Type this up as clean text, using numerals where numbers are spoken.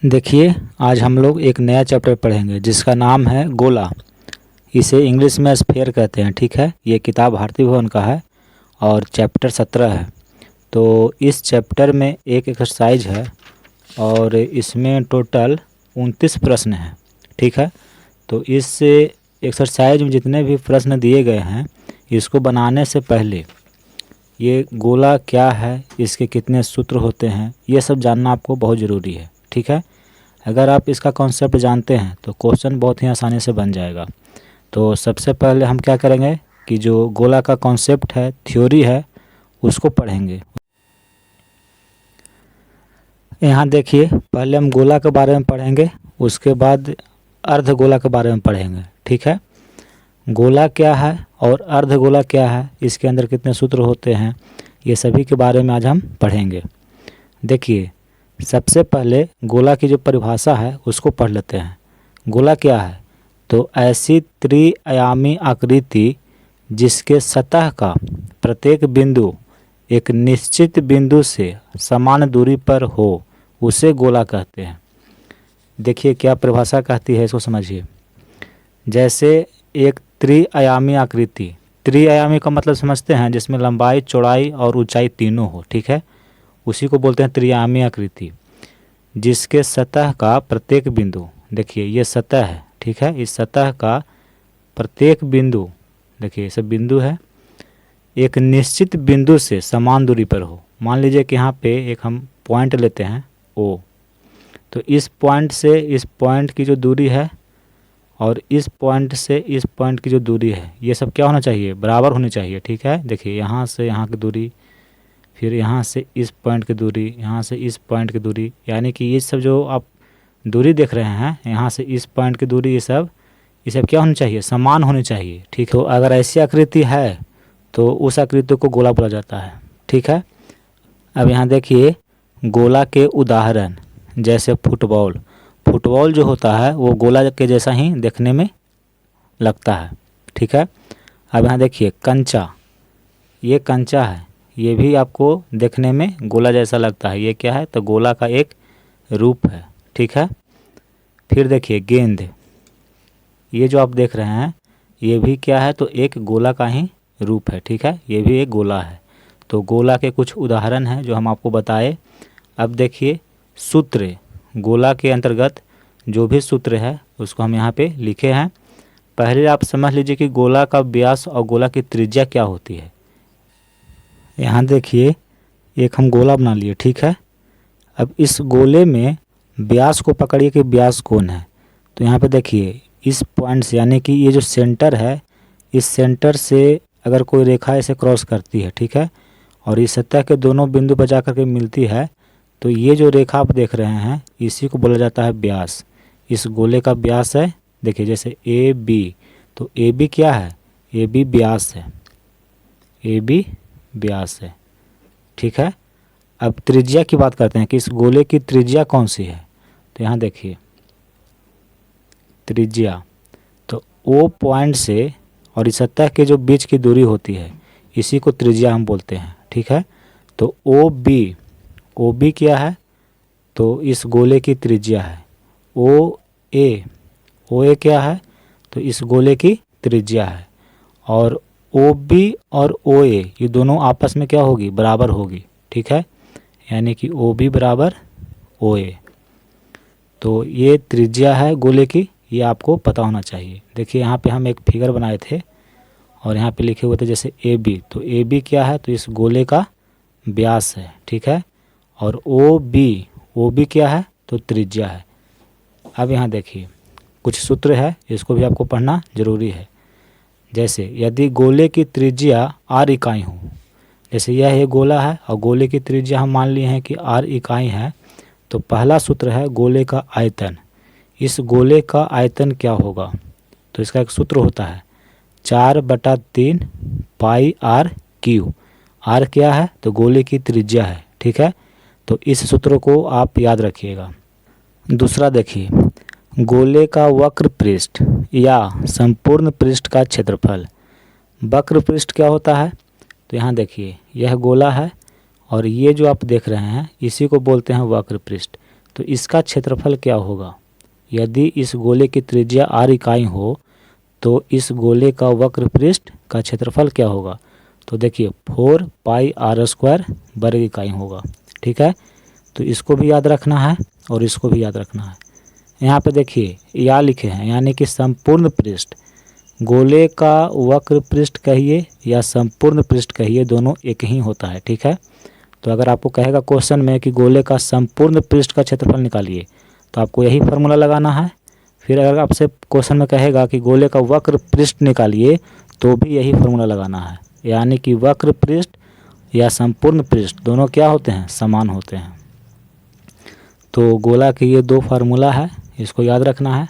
देखिए, आज हम लोग एक नया चैप्टर पढ़ेंगे जिसका नाम है गोला। इसे इंग्लिश में स्फीयर कहते हैं। ठीक है, ये किताब भारती भवन का है और चैप्टर 17 है। तो इस चैप्टर में एक एक्सरसाइज है और इसमें टोटल 29 प्रश्न हैं। ठीक है, तो इस एक्सरसाइज में जितने भी प्रश्न दिए गए हैं, इसको बनाने से पहले ये गोला क्या है, इसके कितने सूत्र होते हैं, ये सब जानना आपको बहुत ज़रूरी है। ठीक है, अगर आप इसका कॉन्सेप्ट जानते हैं तो क्वेश्चन बहुत ही आसानी से बन जाएगा। तो सबसे पहले हम क्या करेंगे कि जो गोला का कॉन्सेप्ट है, थ्योरी है, उसको पढ़ेंगे। यहाँ देखिए, पहले हम गोला के बारे में पढ़ेंगे, उसके बाद अर्ध गोला के बारे में पढ़ेंगे। ठीक है, गोला क्या है और अर्ध गोला क्या है, इसके अंदर कितने सूत्र होते हैं, ये सभी के बारे में आज हम पढ़ेंगे। देखिए, सबसे पहले गोला की जो परिभाषा है उसको पढ़ लेते हैं। गोला क्या है? तो ऐसी त्रिआयामी आकृति जिसके सतह का प्रत्येक बिंदु एक निश्चित बिंदु से समान दूरी पर हो, उसे गोला कहते हैं। देखिए क्या परिभाषा कहती है, इसको समझिए। जैसे एक त्रिआयामी आकृति, त्रिआयामी का मतलब समझते हैं, जिसमें लंबाई, चौड़ाई और ऊंचाई तीनों हो। ठीक है, उसी को बोलते हैं त्रिआयामी आकृति। जिसके सतह का प्रत्येक बिंदु, देखिए ये सतह है। ठीक है, इस सतह का प्रत्येक बिंदु, देखिए ये सब बिंदु है, एक निश्चित बिंदु से समान दूरी पर हो। मान लीजिए कि यहाँ पे एक हम पॉइंट लेते हैं ओ, तो इस पॉइंट से इस पॉइंट की जो दूरी है और इस पॉइंट से इस पॉइंट की जो दूरी है, ये सब क्या होना चाहिए? बराबर होनी चाहिए। ठीक है, देखिए यहाँ से यहाँ की दूरी, फिर यहाँ से इस पॉइंट की दूरी, यहाँ से इस पॉइंट की दूरी, यानी कि ये सब जो आप दूरी देख रहे हैं, यहाँ से इस पॉइंट की दूरी, ये सब क्या होनी चाहिए? समान होनी चाहिए। ठीक है, तो अगर ऐसी आकृति है तो उस आकृति को गोला बोला जाता है। ठीक है, अब यहाँ देखिए गोला के उदाहरण, जैसे फुटबॉल। फुटबॉल जो होता है वो गोला के जैसा ही देखने में लगता है। ठीक है, अब यहाँ देखिए कंचा, ये कंचा है, ये भी आपको देखने में गोला जैसा लगता है। ये क्या है? तो गोला का एक रूप है। ठीक है, फिर देखिए गेंद, ये जो आप देख रहे हैं ये भी क्या है? तो एक गोला का ही रूप है। ठीक है, ये भी एक गोला है। तो गोला के कुछ उदाहरण हैं जो हम आपको बताए। अब देखिए सूत्र, गोला के अंतर्गत जो भी सूत्र है उसको हम यहाँ पे लिखे हैं। पहले आप समझ लीजिए कि गोला का व्यास और गोला की त्रिज्या क्या होती है। यहाँ देखिए एक हम गोला बना लिए। ठीक है, अब इस गोले में व्यास को पकड़िए कि व्यास कौन है। तो यहाँ पे देखिए इस पॉइंट से, यानी कि ये जो सेंटर है, इस सेंटर से अगर कोई रेखा इसे क्रॉस करती है, ठीक है, और इस सतह के दोनों बिंदु पर जा कर के मिलती है, तो ये जो रेखा आप देख रहे हैं इसी को बोला जाता है व्यास। इस गोले का व्यास है, देखिए जैसे ए बी, तो ए बी क्या है? ए बी व्यास है, ए बी व्यास है। ठीक है, अब त्रिज्या की बात करते हैं कि इस गोले की त्रिज्या कौन सी है। तो यहाँ देखिए त्रिज्या, तो ओ पॉइंट से और इस सतह के जो बीच की दूरी होती है, इसी को त्रिज्या हम बोलते हैं। ठीक है, तो ओ बी क्या है? तो इस गोले की त्रिज्या है। ओ ए क्या है? तो इस गोले की त्रिज्या है। और ओ बी और ओ ए ये दोनों आपस में क्या होगी? बराबर होगी। ठीक है, यानी कि ओ बी बराबर ओ ए। तो ये त्रिज्या है गोले की, ये आपको पता होना चाहिए। देखिए यहाँ पे हम एक फिगर बनाए थे और यहाँ पे लिखे हुए थे जैसे ए बी, तो ए बी क्या है? तो इस गोले का व्यास है। ठीक है, और ओ बी क्या है? तो त्रिज्या है। अब यहाँ देखिए कुछ सूत्र है, इसको भी आपको पढ़ना जरूरी है। जैसे यदि गोले की त्रिज्या r इकाई हो, जैसे यह एक गोला है और गोले की त्रिज्या हम मान लिए हैं कि r इकाई है, तो पहला सूत्र है गोले का आयतन। इस गोले का आयतन क्या होगा? तो इसका एक सूत्र होता है 4/3 पाई आर क्यू। आर क्या है? तो गोले की त्रिज्या है। ठीक है, तो इस सूत्र को आप याद रखिएगा। दूसरा देखिए, गोले का वक्र पृष्ठ या संपूर्ण पृष्ठ का क्षेत्रफल। वक्र पृष्ठ क्या होता है? तो यहाँ देखिए यह गोला है और ये जो आप देख रहे हैं इसी को बोलते हैं वक्र पृष्ठ। तो इसका क्षेत्रफल क्या होगा? यदि इस गोले की त्रिज्या r इकाई हो तो इस गोले का वक्र पृष्ठ का क्षेत्रफल क्या होगा? तो देखिए 4 पाई r² वर्ग इकाई होगा। ठीक है, तो इसको भी याद रखना है और इसको भी याद रखना है। यहाँ पे देखिए या लिखे हैं, यानी कि संपूर्ण पृष्ठ, गोले का वक्र पृष्ठ कहिए या संपूर्ण पृष्ठ कहिए, दोनों एक ही होता है। ठीक है, तो अगर आपको कहेगा क्वेश्चन में कि गोले का संपूर्ण पृष्ठ का क्षेत्रफल निकालिए तो आपको यही फार्मूला लगाना है। फिर अगर आपसे क्वेश्चन में कहेगा कि गोले का वक्र पृष्ठ निकालिए तो भी यही फार्मूला लगाना है, यानी कि वक्र पृष्ठ या संपूर्ण पृष्ठ दोनों क्या होते हैं? समान होते हैं। तो गोला के ये दो फार्मूला है, इसको याद रखना है।